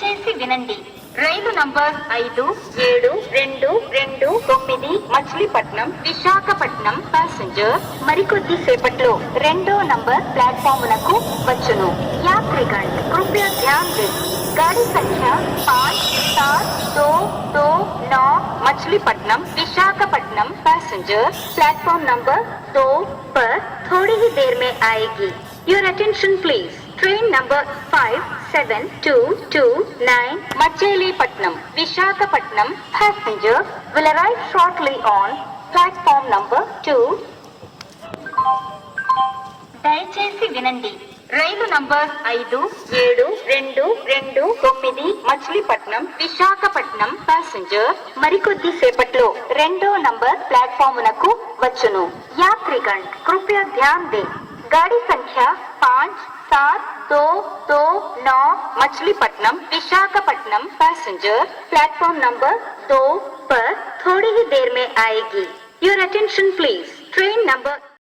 దయచేసి వినండి. రైలు number 572229 Machilipatnam Visakhapatnam passenger మరికొద్ది సేపట్లో 2వ నంబర్ ప్లాట్ఫాములకు వచ్చును. యాత్రిగण कृपया ध्यान दें. गाड़ी संख्या 572229 Machilipatnam Visakhapatnam passenger platform number 2 पर थोड़ी ही देर में आएगी. Your attention please. Train number 57229 Machilipatnam Visakhapatnam passenger will arrive shortly on platform number 2. దయచేసి వినండి. రైలు నంబర్ 572229 మచిలీపట్నం విశాఖపట్నం ప్యాసింజర్ మరికొద్ది సేపట్లో 2వ నంబర్ ప్లాట్ఫామునకు వచ్చును. యాత్రిగण कृपया ध्यान दें. गाड़ी संख्या 572229 Machilipatnam Visakhapatnam passenger platform number 2 पर थोड़ी ही देर में आएगी. Your attention please. Train number